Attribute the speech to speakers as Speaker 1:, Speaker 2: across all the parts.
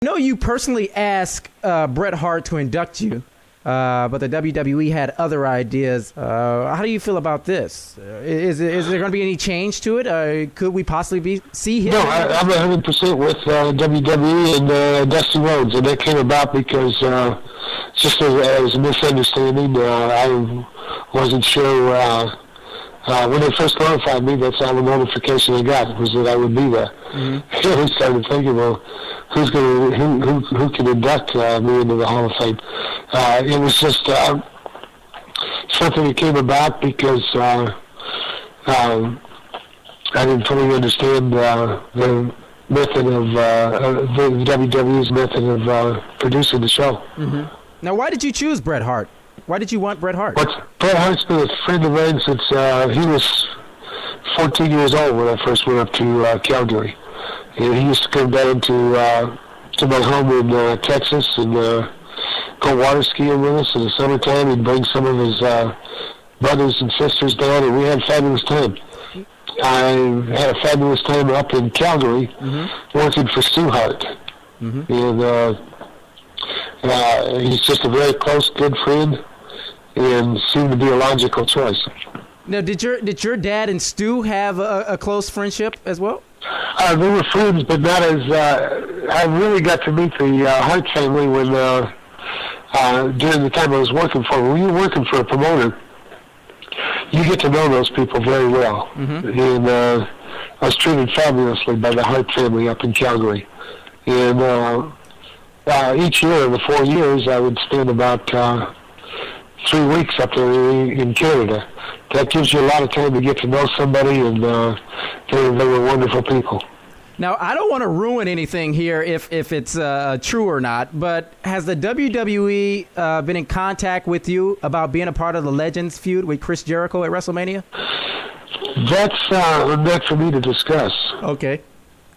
Speaker 1: I know you personally asked Bret Hart to induct you, but the WWE had other ideas. How do you feel about this? Is there going to be any change to it? Could we possibly see him?
Speaker 2: No, I'm 100% with WWE and Dusty Rhodes, and that came about because just as a misunderstanding. I wasn't sure when they first notified me. That's all the notification I got, was that I would be there. Mm-hmm. And we started thinking, well, who can induct me into the Hall of Fame? It was just something that came about because I didn't fully understand the method of the WWE's method of producing the show.
Speaker 1: Mm-hmm. Now, why did you choose Bret Hart? Why did you want Bret Hart?
Speaker 2: Bret Hart's been a friend of mine since he was 14 years old when I first went up to Calgary. And he used to come down to my home in Texas and go water skiing with us in the summertime. He'd bring some of his brothers and sisters down, and we had a fabulous time. I had a fabulous time up in Calgary, mm-hmm. working for Stu Hart. Mm-hmm. And he's just a very close, good friend, and seemed to be a logical choice.
Speaker 1: Now, did your dad and Stu have a close friendship as well?
Speaker 2: They were friends, but not as. I really got to meet the Hart family when during the time I was working for them. When you're working for a promoter, you get to know those people very well. Mm-hmm. And I was treated fabulously by the Hart family up in Calgary. And each year of the 4 years, I would spend about 3 weeks up there in Canada. That gives you a lot of time to get to know somebody, and they were wonderful people.
Speaker 1: Now, I don't want to ruin anything here if it's true or not, but has the WWE been in contact with you about being a part of the Legends feud with Chris Jericho at WrestleMania?
Speaker 2: That's not for me to discuss.
Speaker 1: Okay.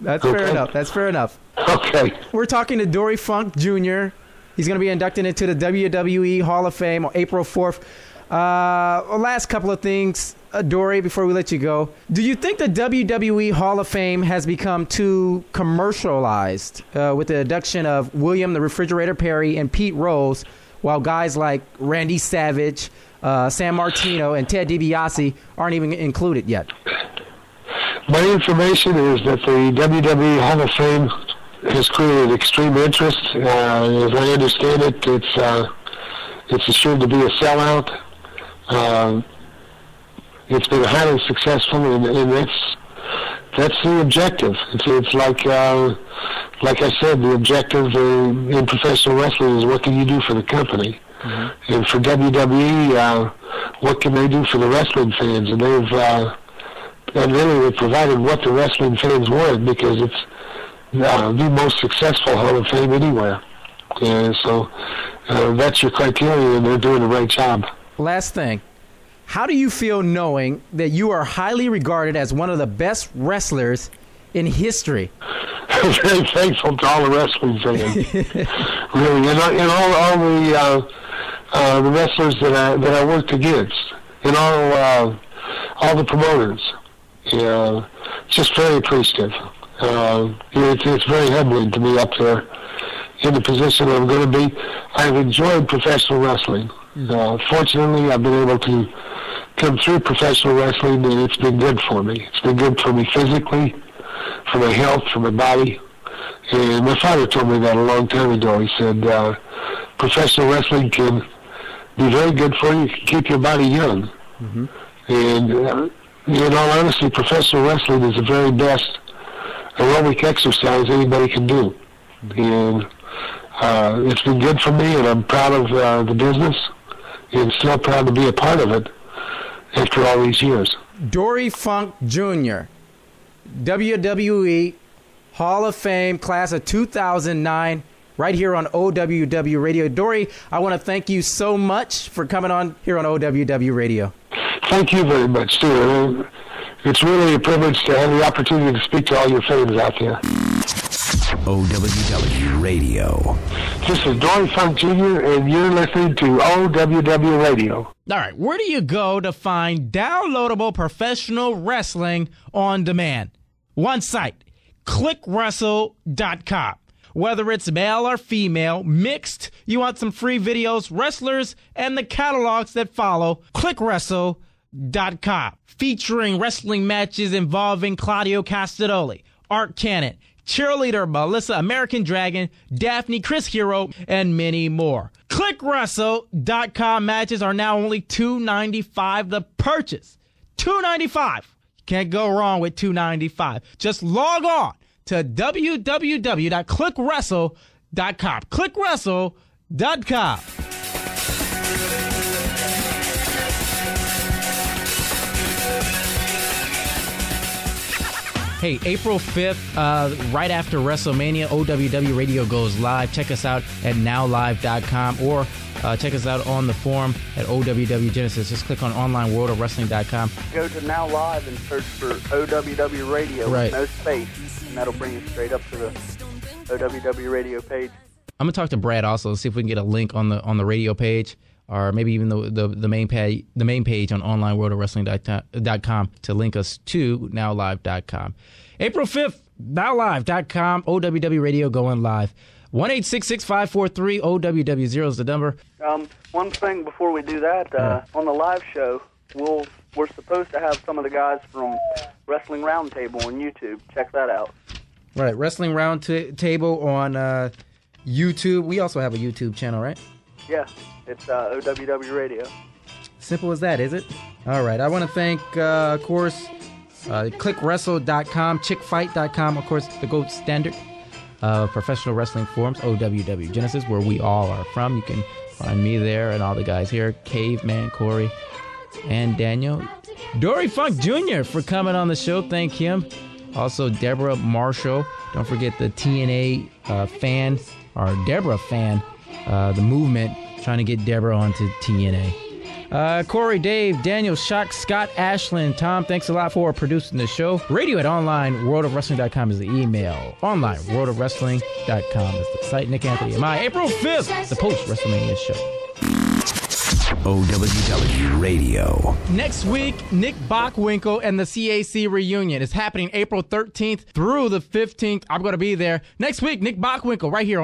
Speaker 1: That's fair enough. That's fair enough.
Speaker 2: Okay.
Speaker 1: We're talking to Dory Funk Jr. He's going to be inducted into the WWE Hall of Fame on April 4th. Last couple of things, Dory, before we let you go. Do you think the WWE Hall of Fame has become too commercialized with the induction of William the Refrigerator Perry and Pete Rose, while guys like Randy Savage, San Martino, and Ted DiBiase aren't even included yet?
Speaker 2: My information is that the WWE Hall of Fame has created extreme interest. As I understand it, it's assured to be a sellout. It's been highly successful, and that's the objective. It's like I said, the objective in professional wrestling is what can you do for the company, mm-hmm. and for WWE, what can they do for the wrestling fans? And they've provided what the wrestling fans wanted, because it's the most successful Hall of Fame anywhere. And so that's your criteria, and they're doing a great job.
Speaker 1: Last thing. How do you feel knowing that you are highly regarded as one of the best wrestlers in history?
Speaker 2: I'm very thankful to all the wrestling fans. Really, and all the wrestlers that I worked against, and all the promoters. Just very appreciative. It's very humbling to be up there in the position I'm going to be. I've enjoyed professional wrestling. Fortunately, I've been able to come through professional wrestling, and it's been good for me. It's been good for me physically, for my health, for my body. And my father told me that a long time ago. He said, professional wrestling can be very good for you. It can keep your body young. Mm-hmm. And in all honesty, professional wrestling is the very best aerobic exercise anybody can do. And it's been good for me, and I'm proud of the business, and still proud to be a part of it after all these years.
Speaker 1: Dory Funk Jr., WWE Hall of Fame, class of 2009, right here on OWW Radio. Dory, I want to thank you so much for coming on here on OWW Radio.
Speaker 2: Thank you very much, Stuart. It's really a privilege to have the opportunity to speak to all your fans out there.
Speaker 3: OWW Radio.
Speaker 2: This is Dory Funk Jr., and you're listening to OWW Radio.
Speaker 1: All right, where do you go to find downloadable professional wrestling on demand? One site, clickwrestle.com. Whether it's male or female, mixed, you want some free videos, wrestlers, and the catalogs that follow, ClickWrestle.com. Featuring wrestling matches involving Claudio Castagnoli, Art Cannon, Cheerleader Melissa, American Dragon, Daphne, Chris Hero, and many more. ClickWrestle.com matches are now only $2.95 to purchase. $2.95. Can't go wrong with $2.95. Just log on to www.clickwrestle.com. ClickWrestle.com. Hey, April 5th, right after WrestleMania, OWW Radio goes live. Check us out at nowlive.com or check us out on the forum at OWW Genesis. Just click on onlineworldofwrestling.com.
Speaker 3: Go to Now Live and search for OWW Radio with no space, and that'll bring you straight up to the OWW Radio page.
Speaker 1: I'm gonna talk to Brad also, see if we can get a link on the radio page, or maybe even the main page on onlineworldofwrestling.com to link us to nowlive.com. April 5th, nowlive.com, OWW Radio going live. 1-866-543-OWW0 is the number.
Speaker 3: One thing before we do that, on the live show, we're supposed to have some of the guys from Wrestling Roundtable on YouTube. Check that out.
Speaker 1: Right, Wrestling Roundtable on YouTube. We also have a YouTube channel, right?
Speaker 3: Yeah, it's OWW Radio.
Speaker 1: Simple as that, is it? All right, I want to thank, of course, ClickWrestle.com, ChickFight.com, of course, the gold standard. Professional wrestling forums, OWW Genesis, where we all are from. You can find me there and all the guys here, Caveman, Corey, and Daniel. Dory Funk Jr. for coming on the show. Thank him. Also, Debra Marshall. Don't forget the TNA fan, or Debra fan, the movement, trying to get Debra onto TNA. Corey, Dave, Daniel, Shock, Scott, Ashlyn, Tom, thanks a lot for producing the show. Radio at onlineworldofwrestling.com is the email. Onlineworldofwrestling.com is the site. Nick Anthony, April 5th, the post-WrestleMania show.
Speaker 4: OWW Radio.
Speaker 1: Next week, Nick Bockwinkel and the CAC reunion is happening April 13th through the 15th. I'm going to be there. Next week, Nick Bockwinkel right here on